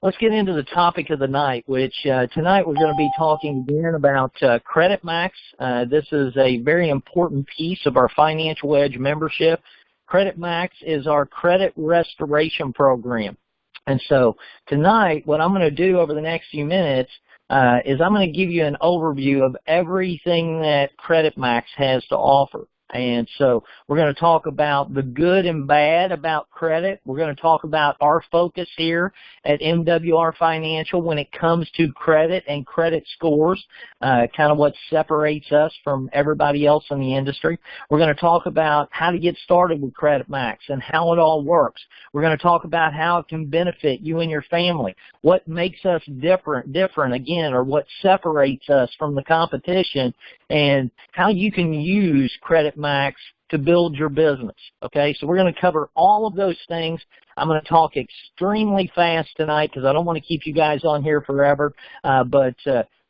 Let's get into the topic of the night, which tonight we're going to be talking again about CreditMAX. This is a very important piece of our Financial Edge membership. CreditMAX is our credit restoration program. And so tonight, what I'm going to do over the next few minutes is I'm going to give you an overview of everything that CreditMAX has to offer. And so we're going to talk about the good and bad about credit. We're going to talk about our focus here at MWR Financial when it comes to credit and credit scores, kind of what separates us from everybody else in the industry. We're going to talk about how to get started with CreditMAX and how it all works. We're going to talk about how it can benefit you and your family, what makes us different again, or what separates us from the competition, and how you can use CreditMAX to build your business. Okay, so we're going to cover all of those things. I'm going to talk extremely fast tonight because I don't want to keep you guys on here forever, but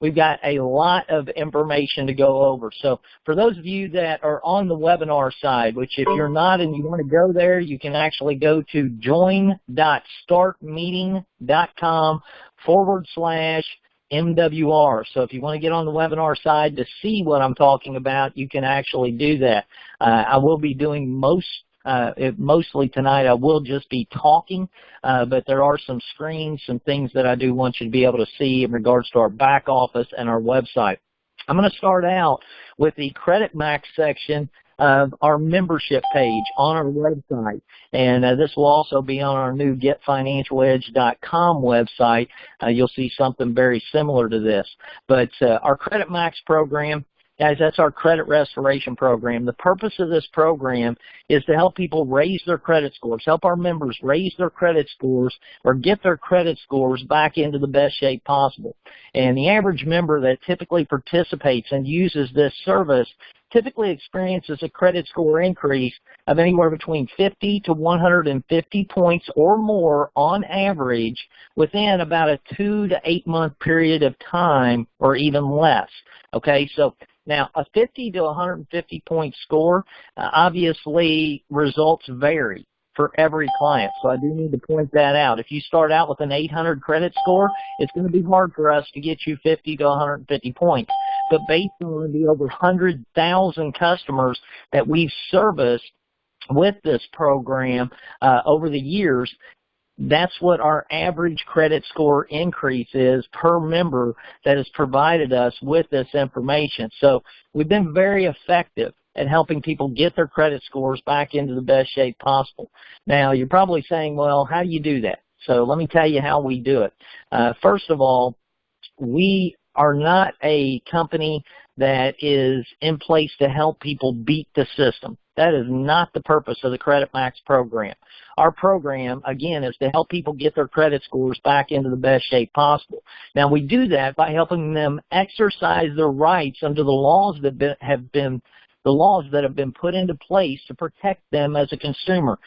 we've got a lot of information to go over. So for those of you that are on the webinar side, which if you're not and you want to go there, you can actually go to join.startmeeting.com/MWR. So if you want to get on the webinar side to see what I'm talking about, you can actually do that. I will be doing mostly tonight I will just be talking, but there are some screens, some things that I do want you to be able to see in regards to our back office and our website. I'm going to start out with the CreditMAX section of our membership page on our website, and this will also be on our new getfinancialedge.com website. You'll see something very similar to this, but our CreditMAX program, guys, that's our credit restoration program. The purpose of this program is to help people raise their credit scores, help our members raise their credit scores or get their credit scores back into the best shape possible. And the average member that typically participates and uses this service typically experiences a credit score increase of anywhere between 50 to 150 points or more on average within about a 2 to 8 month period of time or even less. Okay, so now a 50 to 150 point score, obviously results vary for every client, so I do need to point that out. If you start out with an 800 credit score, it's going to be hard for us to get you 50 to 150 points. But based on the over 100,000 customers that we've serviced with this program over the years, that's what our average credit score increase is per member that has provided us with this information. So we've been very effective at helping people get their credit scores back into the best shape possible. Now, you're probably saying, well, how do you do that? So let me tell you how we do it. First of all, we are not a company that is in place to help people beat the system. That is not the purpose of the CreditMAX program. Our program, again, is to help people get their credit scores back into the best shape possible. Now, we do that by helping them exercise their rights under the laws that have been put into place to protect them as a consumer,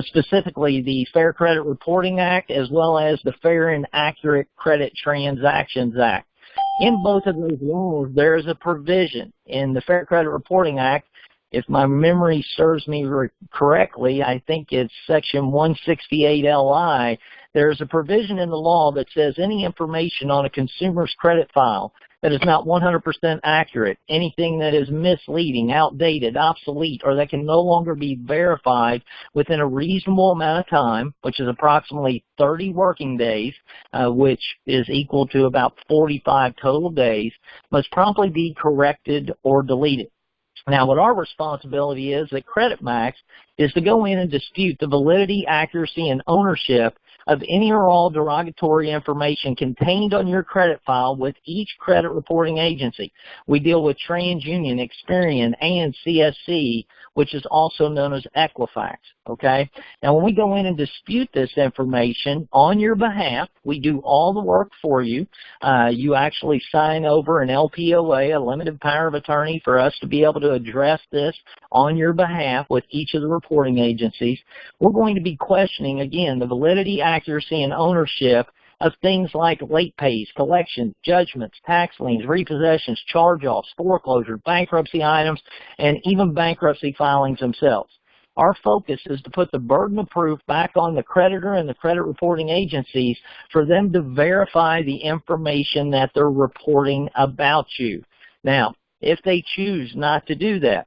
specifically the Fair Credit Reporting Act as well as the Fair and Accurate Credit Transactions Act. In both of those laws, there is a provision in the Fair Credit Reporting Act. If my memory serves me correctly, I think it's Section 168 LI. There's a provision in the law that says any information on a consumer's credit file that is not 100% accurate, anything that is misleading, outdated, obsolete, or that can no longer be verified within a reasonable amount of time, which is approximately 30 working days, which is equal to about 45 total days, must promptly be corrected or deleted. Now, what our responsibility is at CreditMAX is to go in and dispute the validity, accuracy, and ownership of any or all derogatory information contained on your credit file with each credit reporting agency. We deal with TransUnion, Experian, and CSC, which is also known as Equifax. Okay? Now, when we go in and dispute this information on your behalf, we do all the work for you. You actually sign over an LPOA, a limited power of attorney, for us to be able to address this on your behalf with each of the reporting agencies. We're going to be questioning, again, the validity, accuracy, and ownership of things like late pays, collections, judgments, tax liens, repossessions, charge-offs, foreclosure, bankruptcy items, and even bankruptcy filings themselves. Our focus is to put the burden of proof back on the creditor and the credit reporting agencies for them to verify the information that they're reporting about you. Now, if they choose not to do that,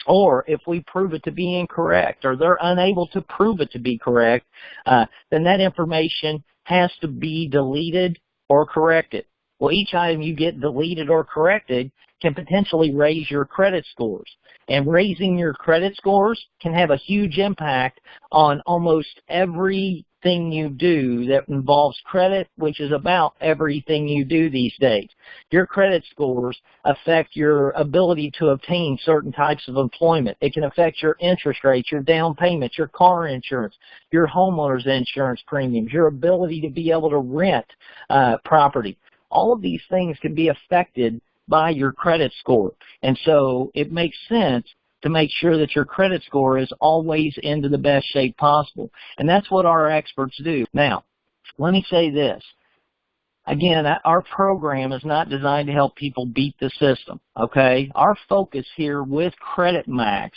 or if we prove it to be incorrect, or they're unable to prove it to be correct, then that information has to be deleted or corrected. Well, each item you get deleted or corrected can potentially raise your credit scores. And raising your credit scores can have a huge impact on almost everything you do that involves credit, which is about everything you do these days. Your credit scores affect your ability to obtain certain types of employment. It can affect your interest rates, your down payments, your car insurance, your homeowner's insurance premiums, your ability to be able to rent property. All of these things can be affected by your credit score. And so it makes sense to make sure that your credit score is always into the best shape possible. And that's what our experts do. Now, let me say this. Again, our program is not designed to help people beat the system, okay? Our focus here with CreditMAX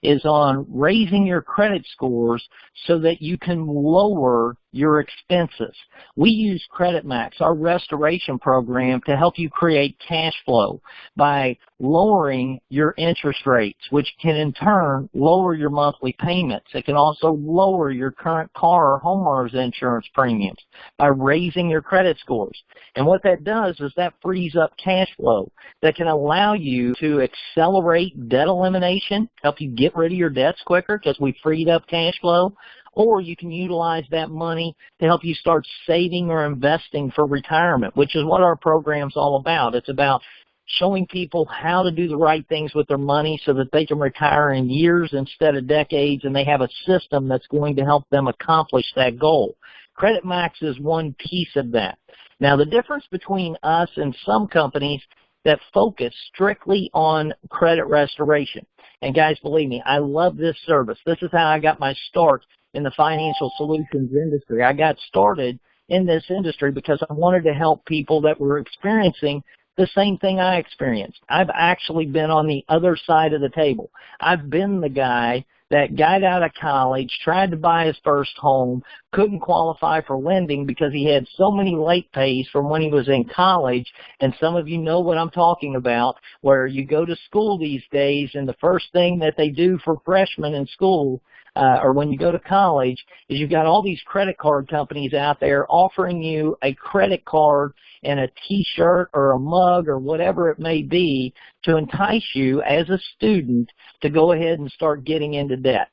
is on raising your credit scores so that you can lower your expenses. We use CreditMAX, our restoration program, to help you create cash flow by lowering your interest rates, which can in turn lower your monthly payments. It can also lower your current car or homeowner's insurance premiums by raising your credit scores. And what that does is that frees up cash flow that can allow you to accelerate debt elimination, help you get rid of your debts quicker because we freed up cash flow, or you can utilize that money to help you start saving or investing for retirement, which is what our program's all about. It's about showing people how to do the right things with their money so that they can retire in years instead of decades, and they have a system that's going to help them accomplish that goal. CreditMAX is one piece of that. Now, the difference between us and some companies that focus strictly on credit restoration, and guys, believe me, I love this service. This is how I got my start in the financial solutions industry. I got started in this industry because I wanted to help people that were experiencing the same thing I experienced. I've actually been on the other side of the table. I've been the guy that got out of college, tried to buy his first home, couldn't qualify for lending because he had so many late pays from when he was in college. And some of you know what I'm talking about, where you go to school these days and the first thing that they do for freshmen in school or when you go to college is you've got all these credit card companies out there offering you a credit card and a T-shirt or a mug or whatever it may be to entice you as a student to go ahead and start getting into debt,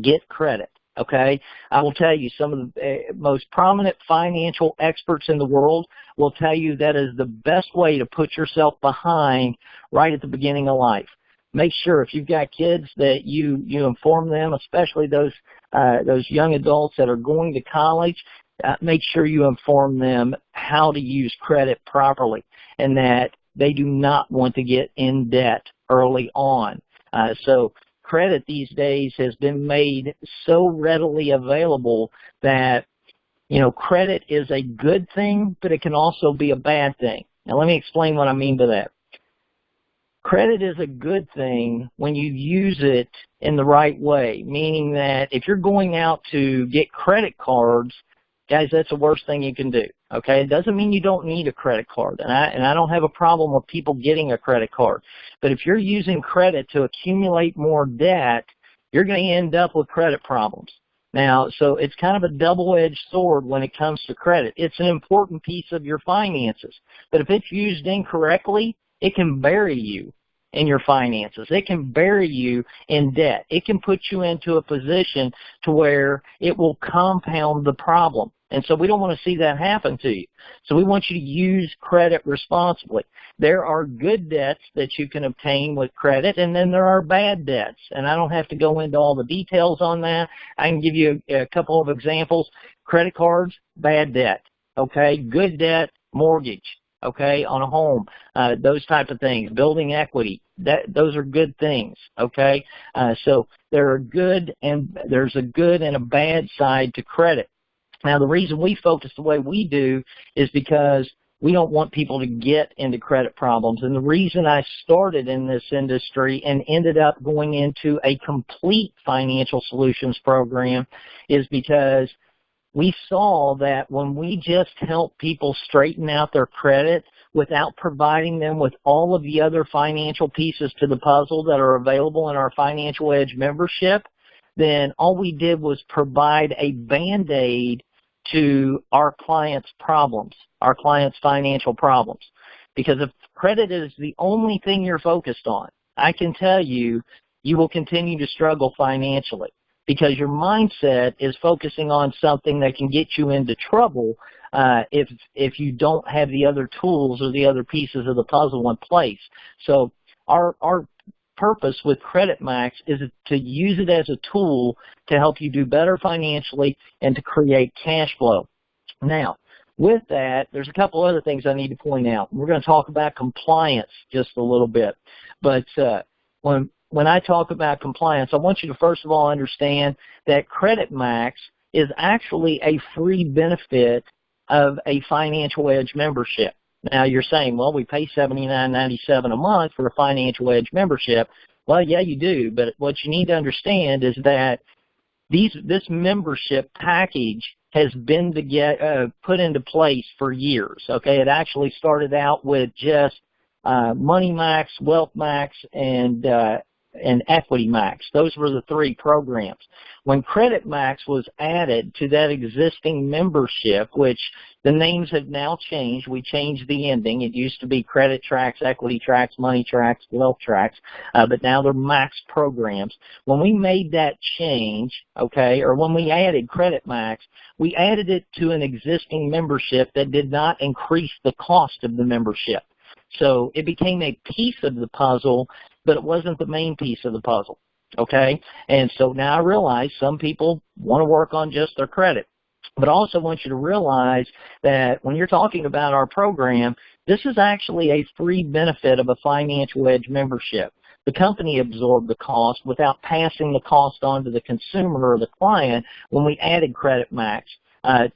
get credit. Okay, I will tell you, some of the most prominent financial experts in the world will tell you that is the best way to put yourself behind right at the beginning of life. Make sure if you've got kids that you inform them, especially those young adults that are going to college, make sure you inform them how to use credit properly and that they do not want to get in debt early on. So credit these days has been made so readily available that, you know, credit is a good thing, but it can also be a bad thing. Now, let me explain what I mean by that. Credit is a good thing when you use it in the right way, meaning that if you're going out to get credit cards, guys, that's the worst thing you can do, okay? It doesn't mean you don't need a credit card, and I don't have a problem with people getting a credit card. But if you're using credit to accumulate more debt, you're going to end up with credit problems. Now, so it's kind of a double-edged sword when it comes to credit. It's an important piece of your finances, but if it's used incorrectly, it can bury you in your finances. It can bury you in debt. It can put you into a position to where it will compound the problem. And so we don't want to see that happen to you. So we want you to use credit responsibly. There are good debts that you can obtain with credit, and then there are bad debts. And I don't have to go into all the details on that. I can give you a couple of examples. Credit cards, bad debt. Okay, good debt, mortgage. Okay, on a home, those type of things, building equity, those are good things, okay? So there's a good and a bad side to credit. Now, the reason we focus the way we do is because we don't want people to get into credit problems. And the reason I started in this industry and ended up going into a complete financial solutions program is because we saw that when we just help people straighten out their credit without providing them with all of the other financial pieces to the puzzle that are available in our Financial Edge membership, then all we did was provide a Band-Aid to our clients' problems, our clients' financial problems. Because if credit is the only thing you're focused on, I can tell you, you will continue to struggle financially because your mindset is focusing on something that can get you into trouble if you don't have the other tools or the other pieces of the puzzle in place. So our purpose with CreditMAX is to use it as a tool to help you do better financially and to create cash flow. Now, with that, there's a couple other things I need to point out. We're going to talk about compliance just a little bit. But when I talk about compliance, I want you to first of all understand that CreditMAX is actually a free benefit of a Financial Edge membership. Now, you're saying, well, we pay $79.97 a month for a Financial Edge membership. Well, yeah, you do, but what you need to understand is that this membership package has been put into place for years, okay? It actually started out with just MoneyMax, WealthMax, and EquityMax. Those were the three programs. When CreditMAX was added to that existing membership, which the names have now changed, we changed the ending. It used to be CreditTrax, EquityTrax, MoneyTrax, WealthTrax, but now they're Max programs. When we made that change, okay, or when we added CreditMAX, we added it to an existing membership that did not increase the cost of the membership. So it became a piece of the puzzle, but it wasn't the main piece of the puzzle, okay? And so now I realize some people want to work on just their credit. But I also want you to realize that when you're talking about our program, this is actually a free benefit of a Financial Edge membership. The company absorbed the cost without passing the cost on to the consumer or the client when we added CreditMAX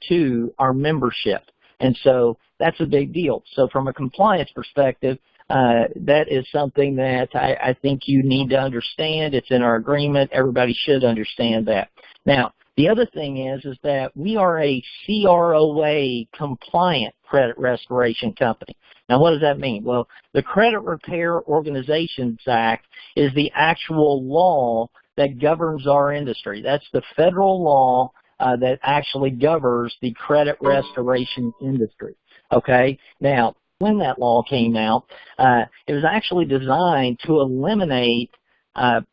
to our membership. And so that's a big deal. So from a compliance perspective, that is something that I think you need to understand. It's in our agreement. Everybody should understand that. Now, the other thing is that we are a CROA compliant credit restoration company. Now, what does that mean? Well, the Credit Repair Organizations Act is the actual law that governs our industry. That's the federal law that actually governs the credit restoration industry. Okay? Now, when that law came out, it was actually designed to eliminate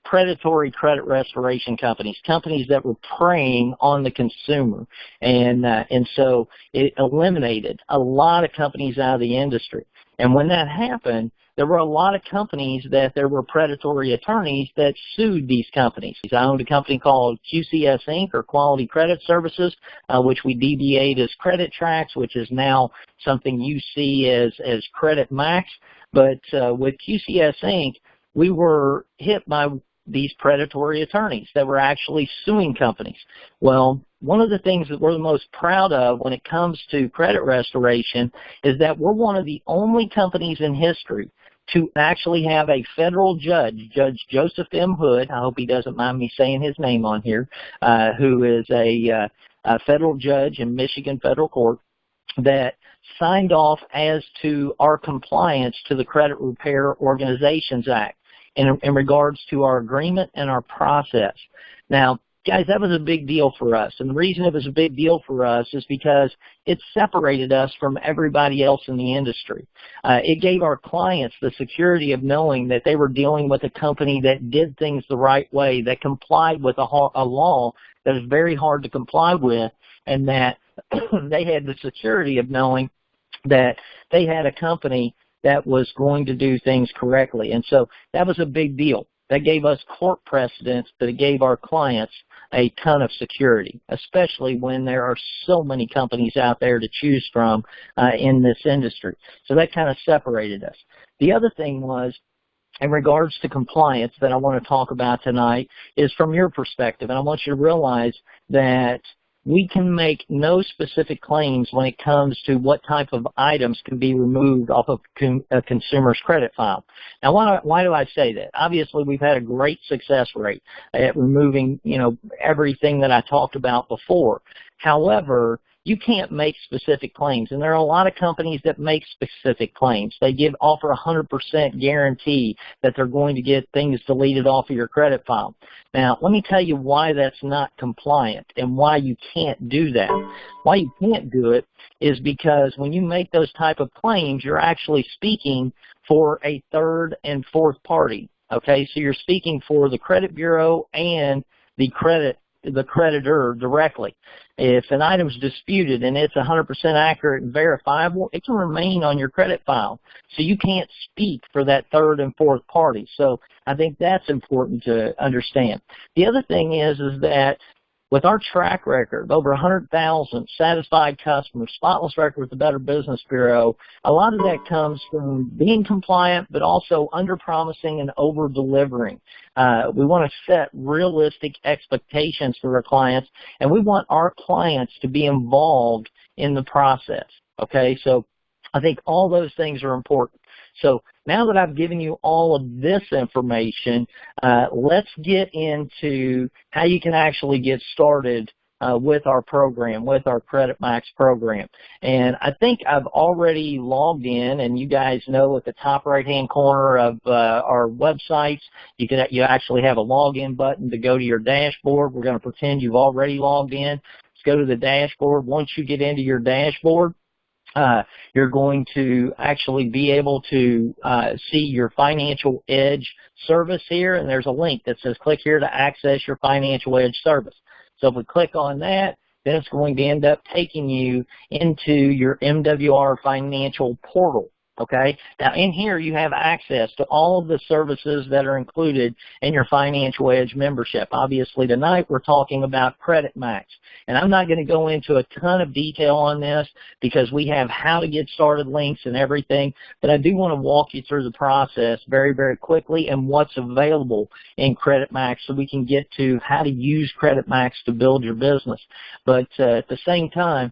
predatory credit restoration companies that were preying on the consumer. And so it eliminated a lot of companies out of the industry. And when that happened, there were a lot of companies that there were predatory attorneys that sued these companies. I owned a company called QCS Inc. or Quality Credit Services, which we DBA'd as CreditTrax, which is now something you see as CreditMAX. But with QCS Inc., we were hit by these predatory attorneys that were actually suing companies. Well, one of the things that we're the most proud of when it comes to credit restoration is that we're one of the only companies in history to actually have a federal judge, Judge Joseph M. Hood, I hope he doesn't mind me saying his name on here, who is a federal judge in Michigan Federal Court, that signed off as to our compliance to the Credit Repair Organizations Act in regards to our agreement and our process. Now, guys, that was a big deal for us. And the reason it was a big deal for us is because it separated us from everybody else in the industry. It gave our clients the security of knowing that they were dealing with a company that did things the right way, that complied with a law that is very hard to comply with, and that they had the security of knowing that they had a company that was going to do things correctly. And so that was a big deal. That gave us court precedents, but it gave our clients a ton of security, especially when there are so many companies out there to choose from in this industry. So that kind of separated us. The other thing was, in regards to compliance that I want to talk about tonight, is from your perspective. And I want you to realize that we can make no specific claims when it comes to what type of items can be removed off of a consumer's credit file. Now, why do I say that? Obviously, we've had a great success rate at removing, everything that I talked about before. However, you can't make specific claims, and there are a lot of companies that make specific claims. They offer 100% guarantee that they're going to get things deleted off of your credit file. Now, let me tell you why that's not compliant and why you can't do that. Why you can't do it is because when you make those type of claims, you're actually speaking for a third and fourth party. Okay, so you're speaking for the credit bureau and the creditor directly. If an item's disputed and it's 100% accurate and verifiable, it can remain on your credit file. So you can't speak for that third and fourth party. So I think that's important to understand. The other thing is that with our track record of over 100,000 satisfied customers, spotless record with the Better Business Bureau, a lot of that comes from being compliant, but also under-promising and over-delivering. We want to set realistic expectations for our clients, and we want our clients to be involved in the process. Okay, so I think all those things are important. So now that I've given you all of this information, let's get into how you can actually get started with our program, with our CreditMAX program. And I think I've already logged in, and you guys know at the top right-hand corner of our websites, you actually have a login button to go to your dashboard. We're going to pretend you've already logged in. Let's go to the dashboard. Once you get into your dashboard, you're going to actually be able to see your Financial Edge service here, and there's a link that says click here to access your Financial Edge service. So if we click on that, then it's going to end up taking you into your MWR Financial Portal. Okay, now in here you have access to all of the services that are included in your Financial Edge membership. Obviously tonight we're talking about CreditMAX, and I'm not going to go into a ton of detail on this because we have how to get started links and everything, but I do want to walk you through the process very, very quickly and what's available in CreditMAX so we can get to how to use CreditMAX to build your business. But at the same time,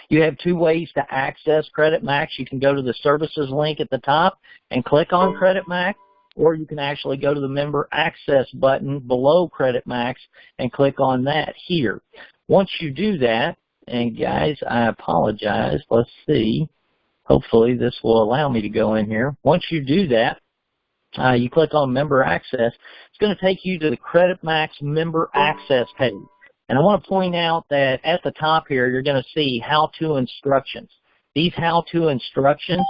you have two ways to access CreditMAX. You can go to the services link at the top and click on CreditMAX, or you can actually go to the member access button below CreditMAX and click on that here. Once you do that, and guys, I apologize. Let's see. Hopefully this will allow me to go in here. Once you do that, you click on member access. It's going to take you to the CreditMAX member access page. And I want to point out that at the top here, you're going to see how-to instructions. These how-to instructions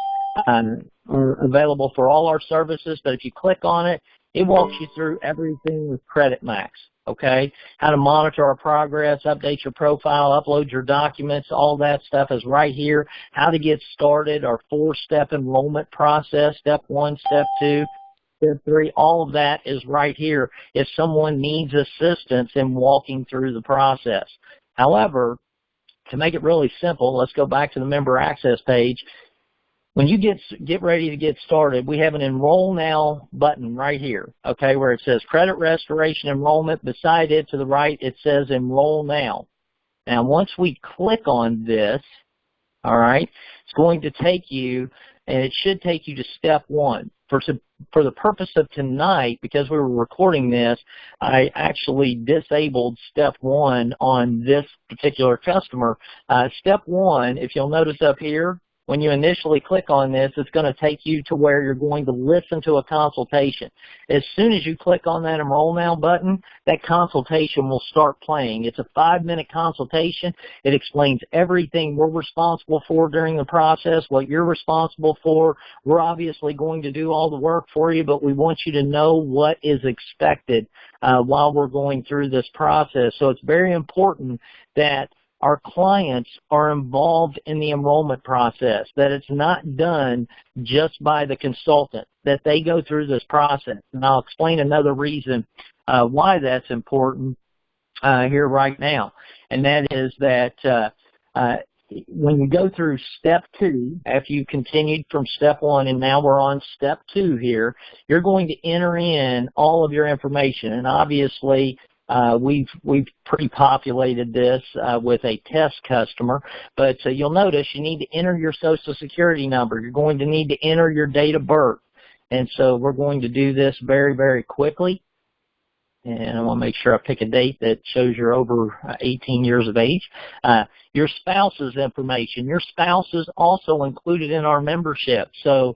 are available for all our services, but if you click on it, it walks you through everything with CreditMAX, okay? How to monitor our progress, update your profile, upload your documents, all that stuff is right here. How to get started, our 4-step enrollment process, step 1, step 2. Step 3, all of that is right here if someone needs assistance in walking through the process. However, to make it really simple, let's go back to the member access page. When you get ready to get started, we have an Enroll Now button right here, okay, where it says Credit Restoration Enrollment. Beside it to the right, it says Enroll Now. Now, once we click on this, all right, it's going to take you, and it should take you to step 1. For the purpose of tonight, because we were recording this, I actually disabled step 1 on this particular customer. Step 1, if you'll notice up here, when you initially click on this, it's going to take you to where you're going to listen to a consultation. As soon as you click on that Enroll Now button, that consultation will start playing. It's a 5-minute consultation. It explains everything we're responsible for during the process, what you're responsible for. We're obviously going to do all the work for you, but we want you to know what is expected while we're going through this process. So it's very important that our clients are involved in the enrollment process, that it's not done just by the consultant, that they go through this process. And I'll explain another reason why that's important here right now, and that is that when you go through step 2, after you continued from step 1 and now we're on step 2 here, you're going to enter in all of your information. And obviously, We've pre-populated this with a test customer, but you'll notice you need to enter your Social Security number. You're going to need to enter your date of birth. And so we're going to do this very, very quickly. And I want to make sure I pick a date that shows you're over 18 years of age. Your spouse's information. Your spouse is also included in our membership. So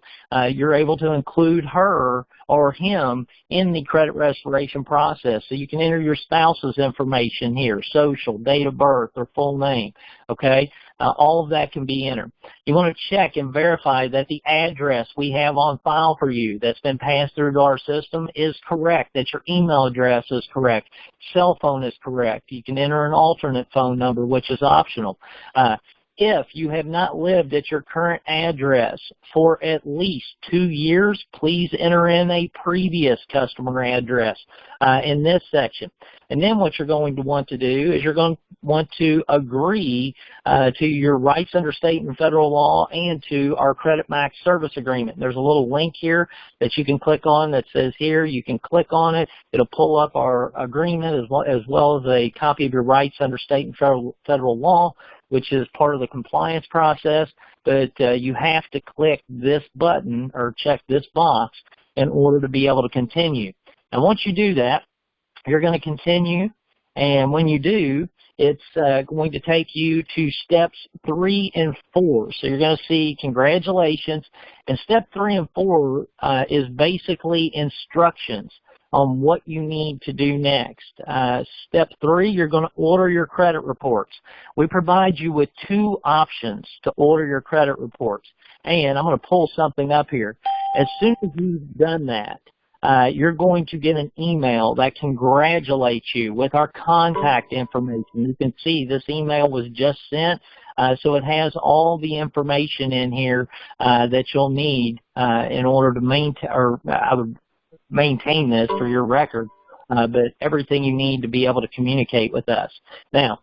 you're able to include her or him in the credit restoration process. So you can enter your spouse's information here, social, date of birth, or full name. Okay? All of that can be entered. You want to check and verify that the address we have on file for you that's been passed through to our system is correct, that your email address is correct, cell phone is correct. You can enter an alternate phone number, which is optional. If you have not lived at your current address for at least 2 years, please enter in a previous customer address in this section. And then what you're going to want to do is you're going to want to agree to your rights under state and federal law and to our CreditMAX service agreement. There's a little link here that you can click on that says here. You can click on it. It'll pull up our agreement as well as a copy of your rights under state and federal law, which is part of the compliance process, but you have to click this button or check this box in order to be able to continue. And once you do that, you're going to continue, and when you do, it's going to take you to steps 3 and 4. So you're going to see congratulations, and step 3 and 4 is basically instructions on what you need to do next. Step 3, you're going to order your credit reports. We provide you with 2 options to order your credit reports. And I'm going to pull something up here. As soon as you've done that, you're going to get an email that congratulates you with our contact information. You can see this email was just sent, so it has all the information in here that you'll need in order to maintain this for your record, but everything you need to be able to communicate with us. Now,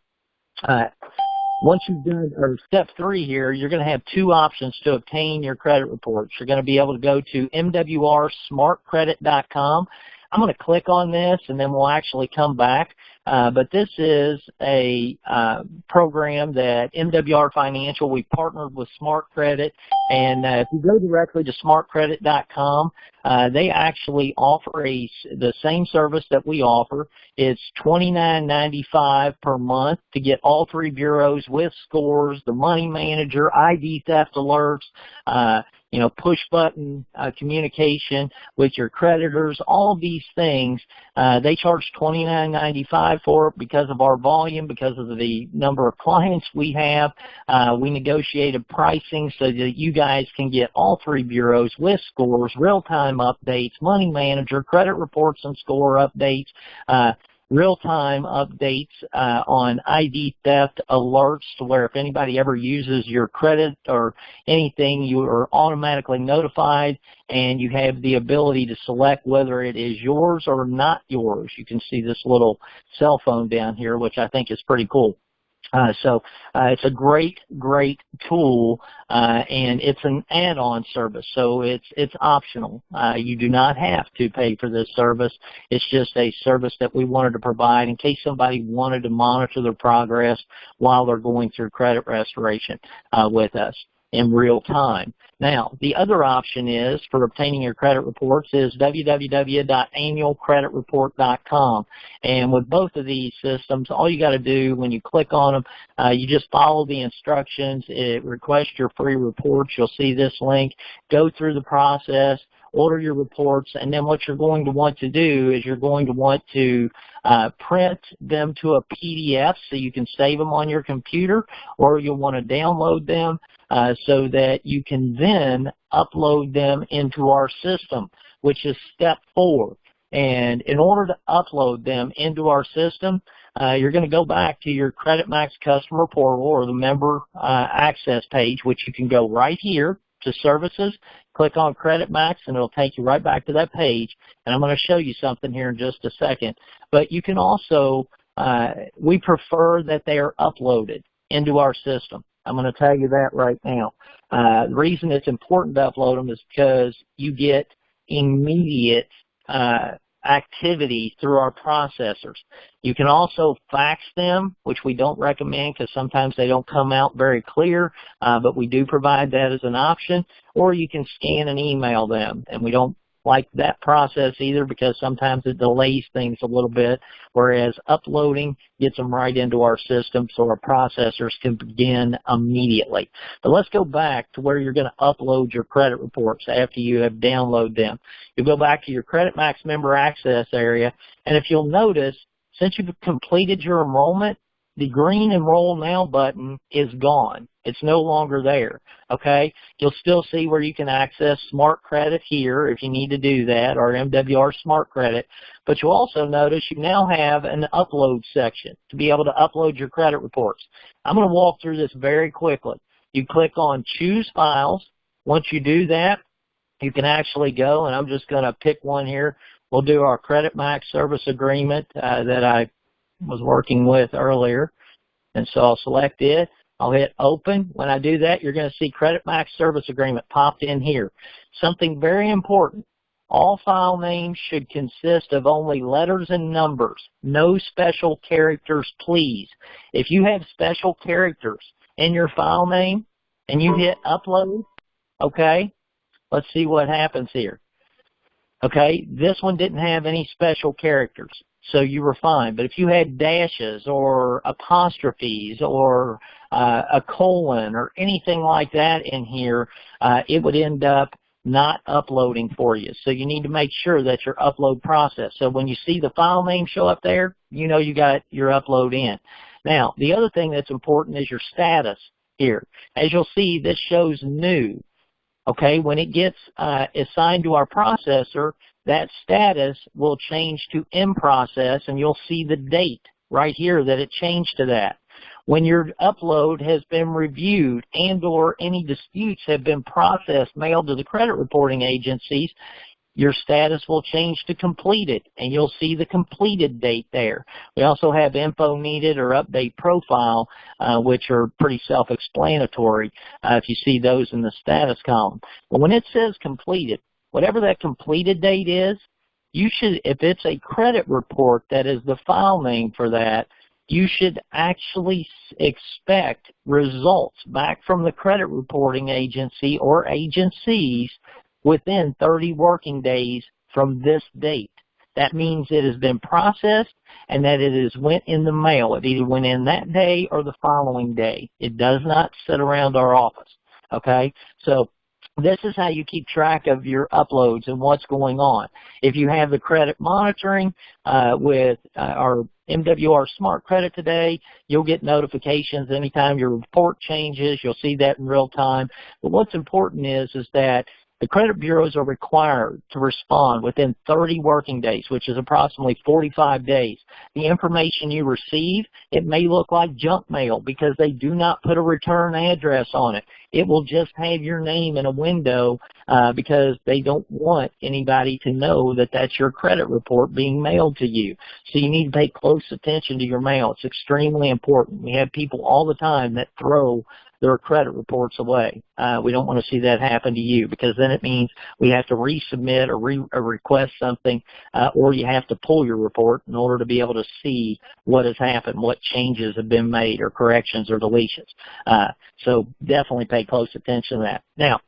once you've done, or step 3 here, you're going to have 2 options to obtain your credit reports. You're going to be able to go to mwrsmartcredit.com. I'm going to click on this, and then we'll actually come back. But this is a program that MWR Financial, we partnered with Smart Credit, and if you go directly to smartcredit.com, they actually offer the same service that we offer. It's $29.95 per month to get all 3 bureaus with scores, the money manager, ID theft alerts, push button communication with your creditors, all of these things. They charge $29.95 for it because of our volume, because of the number of clients we have. We negotiated pricing so that you guys can get all 3 bureaus with scores, real-time updates, money manager, credit reports and score updates, real-time updates on ID theft alerts, to where if anybody ever uses your credit or anything, you are automatically notified, and you have the ability to select whether it is yours or not yours. You can see this little cell phone down here, which I think is pretty cool. So it's a great tool, and it's an add-on service, so it's optional. You do not have to pay for this service. It's just a service that we wanted to provide in case somebody wanted to monitor their progress while they're going through credit restoration with us in real time. Now, the other option is for obtaining your credit reports is www.annualcreditreport.com. And with both of these systems, all you got to do when you click on them, you just follow the instructions. It requests your free reports. You'll see this link. Go through the process, order your reports, and then what you're going to want to do is you're going to want to print them to a PDF so you can save them on your computer, or you'll want to download them so that you can then upload them into our system, which is step 4. And in order to upload them into our system, you're going to go back to your CreditMAX customer portal or the member access page, which you can go right here to services, click on CreditMAX, and it'll take you right back to that page. And I'm going to show you something here in just a second. But you can also, we prefer that they are uploaded into our system. I'm going to tell you that right now. The reason it's important to upload them is because you get immediate activity through our processors. You can also fax them, which we don't recommend because sometimes they don't come out very clear, but we do provide that as an option. Or you can scan and email them, and we don't like that process either because sometimes it delays things a little bit, whereas uploading gets them right into our system so our processors can begin immediately. But let's go back to where you're going to upload your credit reports after you have downloaded them. You'll go back to your CreditMAX member access area, and if you'll notice, since you've completed your enrollment, the green Enroll Now button is gone. It's no longer there, okay? You'll still see where you can access Smart Credit here if you need to do that, or MWR Smart Credit, but you'll also notice you now have an upload section to be able to upload your credit reports. I'm going to walk through this very quickly. You click on Choose Files. Once you do that, you can actually go, and I'm just going to pick one here. We'll do our CreditMAX service agreement that I was working with earlier, and so I'll select it. I'll hit open. When I do that, you're going to see CreditMAX service agreement popped in here. Something very important. All file names should consist of only letters and numbers. No special characters, please. If you have special characters in your file name and you hit upload, okay, let's see what happens here. Okay, this one didn't have any special characters, so you were fine. But if you had dashes or apostrophes or a colon or anything like that in here, it would end up not uploading for you. So you need to make sure that your upload process. So when you see the file name show up there, you know you got your upload in. Now, the other thing that's important is your status here. As you'll see, this shows new. Okay, when it gets assigned to our processor, that status will change to in process, and you'll see the date right here that it changed to that. When your upload has been reviewed and or any disputes have been processed, mailed to the credit reporting agencies, your status will change to completed, and you'll see the completed date there. We also have info needed or update profile, which are pretty self-explanatory if you see those in the status column. But when it says completed, whatever that completed date is, you should, if it's a credit report that is the file name for that, you should actually expect results back from the credit reporting agency or agencies within 30 working days from this date. That means it has been processed and that it has went in the mail. It either went in that day or the following day. It does not sit around our office, okay? So this is how you keep track of your uploads and what's going on. If you have the credit monitoring with our MWR Smart Credit today, you'll get notifications anytime your report changes. You'll see that in real time. But what's important is that the credit bureaus are required to respond within 30 working days, which is approximately 45 days. The information you receive, it may look like junk mail because they do not put a return address on it. It will just have your name in a window because they don't want anybody to know that that's your credit report being mailed to you. So you need to pay close attention to your mail. It's extremely important. We have people all the time that throw their credit reports away. We don't want to see that happen to you because then it means we have to resubmit or request something or you have to pull your report in order to be able to see what has happened, what changes have been made or corrections or deletions. So definitely pay close attention to that. Now,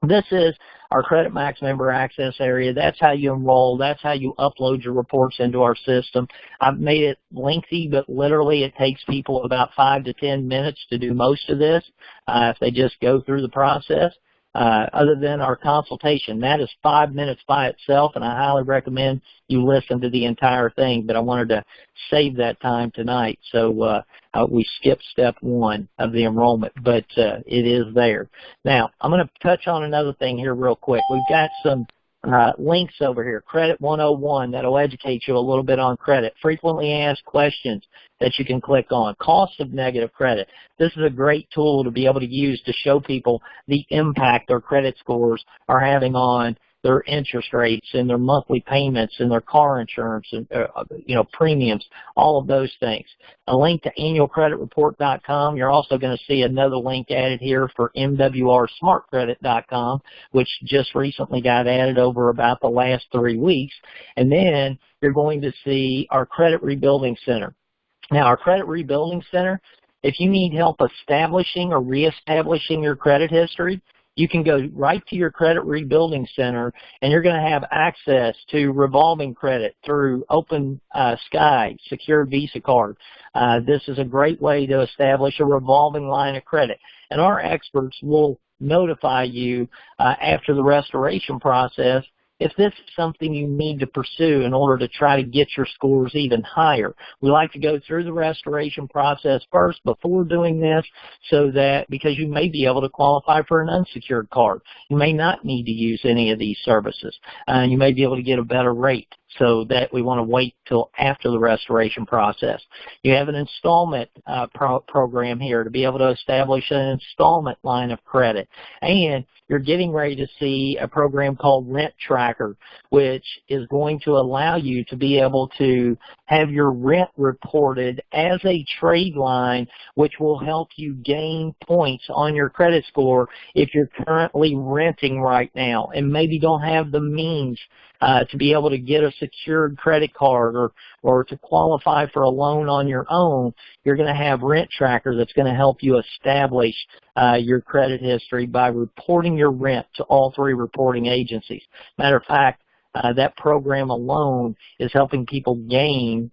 this is our CreditMAX member access area. That's how you enroll. That's how you upload your reports into our system. I've made it lengthy, but literally it takes people about 5 to 10 minutes to do most of this if they just go through the process. Other than our consultation, that is 5 minutes by itself, and I highly recommend you listen to the entire thing, but I wanted to save that time tonight, so we skipped step 1 of the enrollment, but it is there. Now, I'm going to touch on another thing here real quick. We've got some links over here, Credit 101, that'll educate you a little bit on credit. Frequently asked questions that you can click on. Cost of negative credit. This is a great tool to be able to use to show people the impact their credit scores are having on their interest rates and their monthly payments and their car insurance and premiums, all of those things. A link to annualcreditreport.com. You're also going to see another link added here for mwrsmartcredit.com, which just recently got added over about the last 3 weeks. And then you're going to see our Credit Rebuilding Center. Now, our Credit Rebuilding Center, if you need help establishing or reestablishing your credit history, you can go right to your Credit Rebuilding Center, and you're going to have access to revolving credit through Open Sky Secure Visa Card. This is a great way to establish a revolving line of credit, and our experts will notify you after the restoration process if this is something you need to pursue in order to try to get your scores even higher. We like to go through the restoration process first before doing this, so that because you may be able to qualify for an unsecured card. You may not need to use any of these services. You may be able to get a better rate, so that we want to wait till after the restoration process. You have an installment program here to be able to establish an installment line of credit. And you're getting ready to see a program called Rent Tracker, which is going to allow you to be able to have your rent reported as a trade line, which will help you gain points on your credit score if you're currently renting right now and maybe don't have the means to be able to get a secured credit card or to qualify for a loan on your own. You're going to have Rent Tracker that's going to help you establish your credit history by reporting your rent to all 3 reporting agencies. Matter of fact, that program alone is helping people gain,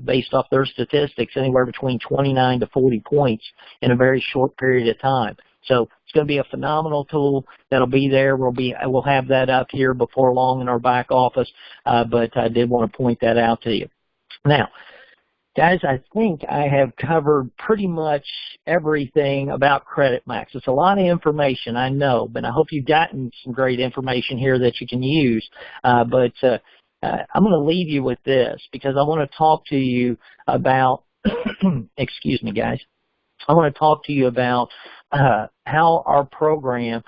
based off their statistics, anywhere between 29 to 40 points in a very short period of time. So it's going to be a phenomenal tool that'll be there. We'll have that up here before long in our back office, but I did want to point that out to you. Now, guys, I think I have covered pretty much everything about CreditMAX. It's a lot of information, I know, but I hope you've gotten some great information here that you can use. I'm going to leave you with this because I want to talk to you about, excuse me, guys. I want to talk to you about how our program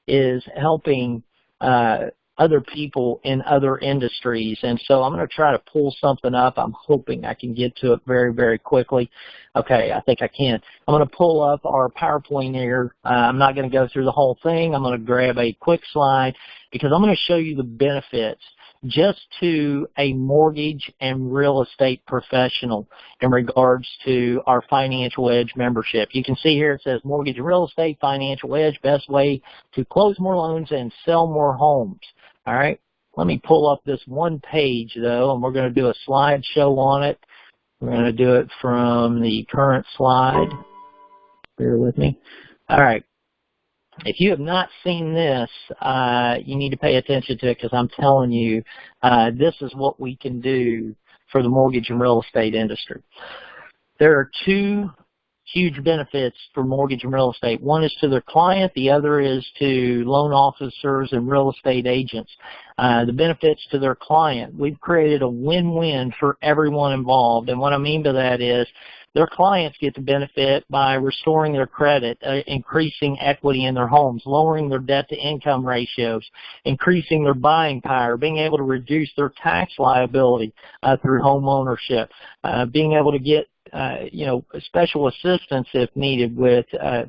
is helping other people in other industries. And so I'm going to try to pull something up. I'm hoping I can get to it very, very quickly. Okay, I think I can. I'm going to pull up our PowerPoint here. I'm not going to go through the whole thing. I'm going to grab a quick slide because I'm going to show you the benefits just to a mortgage and real estate professional in regards to our Financial Edge membership. You can see here it says Mortgage and Real Estate Financial Edge, best way to close more loans and sell more homes. All right, let me pull up this one page though, and we're going to do a slideshow on it. We're going to do it from the current slide. Bear with me. All right. If you have not seen this, you need to pay attention to it because I'm telling you, this is what we can do for the mortgage and real estate industry. There are 2 huge benefits for mortgage and real estate. One is to their client, the other is to loan officers and real estate agents. The benefits to their client, we've created a win-win for everyone involved, and what I mean by that is their clients get to benefit by restoring their credit, increasing equity in their homes, lowering their debt-to-income ratios, increasing their buying power, being able to reduce their tax liability through home ownership, being able to get special assistance if needed with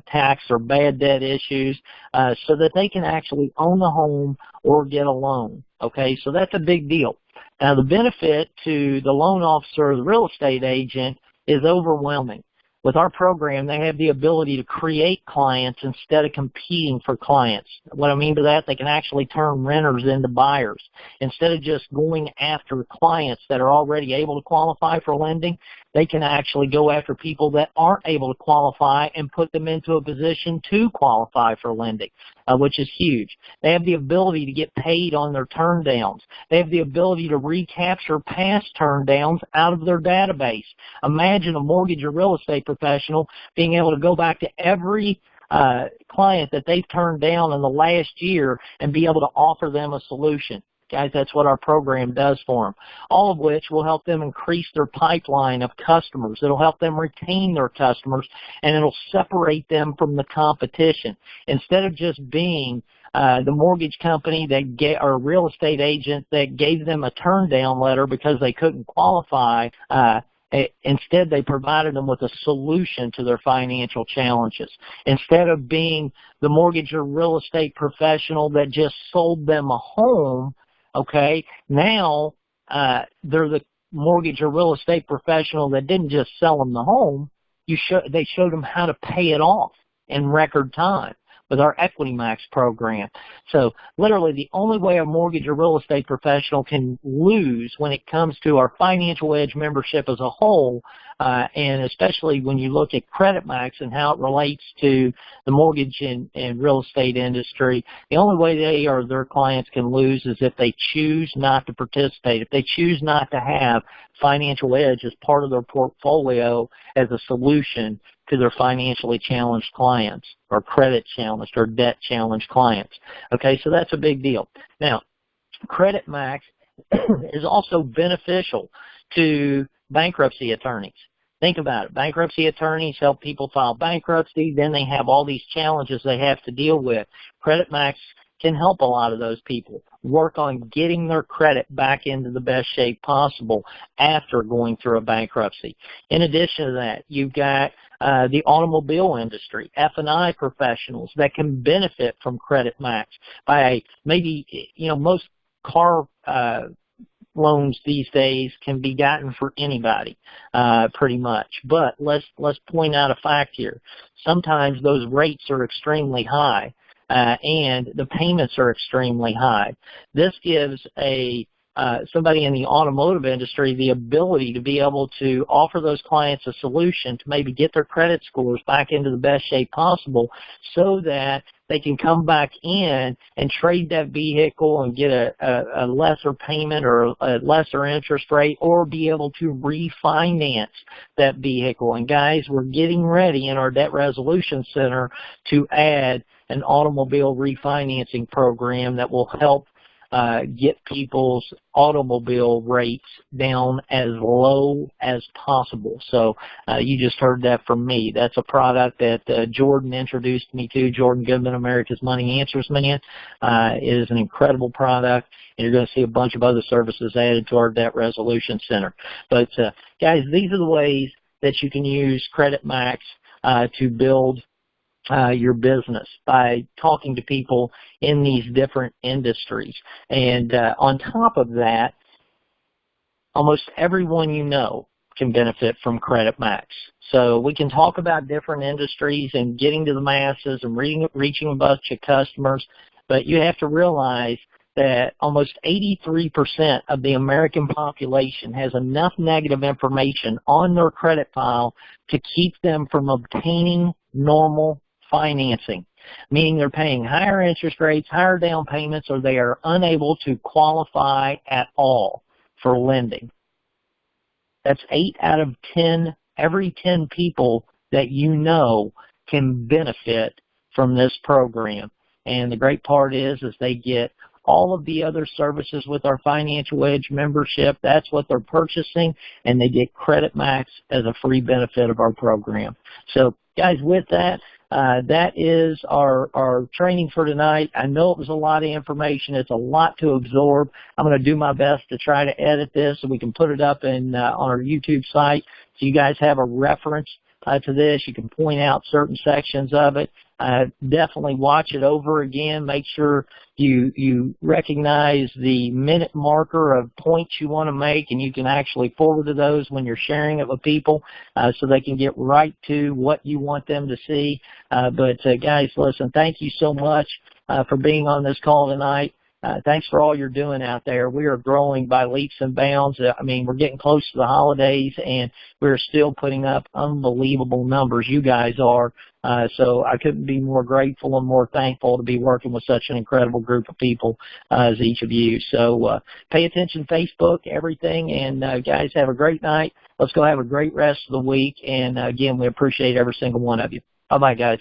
tax or bad debt issues so that they can actually own a home or get a loan. Okay, so that's a big deal. Now, the benefit to the loan officer or the real estate agent is overwhelming. With our program, they have the ability to create clients instead of competing for clients. What I mean by that, they can actually turn renters into buyers. Instead of just going after clients that are already able to qualify for lending, they can actually go after people that aren't able to qualify and put them into a position to qualify for lending, which is huge. They have the ability to get paid on their turn downs. They have the ability to recapture past turn downs out of their database. Imagine a mortgage or real estate professional being able to go back to every client that they've turned down in the last year and be able to offer them a solution. Guys, that's what our program does for them, all of which will help them increase their pipeline of customers. It'll help them retain their customers, and it'll separate them from the competition. Instead of just being the mortgage company that or real estate agent that gave them a turn down letter because they couldn't qualify, instead they provided them with a solution to their financial challenges. Instead of being the mortgage or real estate professional that just sold them a home, okay, now they're the mortgage or real estate professional that didn't just sell them the home. They showed them how to pay it off in record time with our CreditMAX program. So literally the only way a mortgage or real estate professional can lose when it comes to our Financial Edge membership as a whole, and especially when you look at CreditMAX and how it relates to the mortgage and real estate industry, the only way they or their clients can lose is if they choose not to participate, if they choose not to have Financial Edge as part of their portfolio as a solution to their financially challenged clients or credit challenged or debt challenged clients. Okay, so that's a big deal. Now, CreditMAX is also beneficial to bankruptcy attorneys. Think about it. Bankruptcy attorneys help people file bankruptcy. Then they have all these challenges they have to deal with. CreditMAX can help a lot of those people work on getting their credit back into the best shape possible after going through a bankruptcy. In addition to that, you've got the automobile industry, F&I professionals that can benefit from CreditMAX by maybe, most car loans these days can be gotten for anybody, pretty much. But let's point out a fact here. Sometimes those rates are extremely high, and the payments are extremely high. This gives somebody in the automotive industry the ability to be able to offer those clients a solution to maybe get their credit scores back into the best shape possible so that they can come back in and trade that vehicle and get a lesser payment or a lesser interest rate, or be able to refinance that vehicle. And guys, we're getting ready in our Debt Resolution Center to add an automobile refinancing program that will help get people's automobile rates down as low as possible. So you just heard that from me. That's a product that Jordan introduced me to. Jordan Goodman, America's Money Answers Man. It is an incredible product, and you're going to see a bunch of other services added to our Debt Resolution Center. But guys, these are the ways that you can use CreditMAX to build your business by talking to people in these different industries. And on top of that, almost everyone you know can benefit from CreditMAX. So we can talk about different industries and getting to the masses and reaching a bunch of customers, but you have to realize that almost 83% of the American population has enough negative information on their credit file to keep them from obtaining normal financing, meaning they're paying higher interest rates, higher down payments, or they are unable to qualify at all for lending. That's 8 out of 10, every 10 people that you know can benefit from this program. And the great part is they get all of the other services with our Financial Edge membership. That's what they're purchasing, and they get CreditMAX as a free benefit of our program. So guys, with that, that is our training for tonight. I know it was a lot of information. It's a lot to absorb. I'm going to do my best to try to edit this so we can put it up on our YouTube site so you guys have a reference to this. You can point out certain sections of it. Definitely watch it over again. Make sure you recognize the minute marker of points you want to make, and you can actually forward to those when you're sharing it with people so they can get right to what you want them to see. But guys, listen, thank you so much for being on this call tonight. Thanks for all you're doing out there. We are growing by leaps and bounds. I mean, we're getting close to the holidays, and we're still putting up unbelievable numbers. You guys are. So I couldn't be more grateful and more thankful to be working with such an incredible group of people as each of you. So pay attention, Facebook, everything. And, guys, have a great night. Let's go have a great rest of the week. And, again, we appreciate every single one of you. Bye-bye, guys.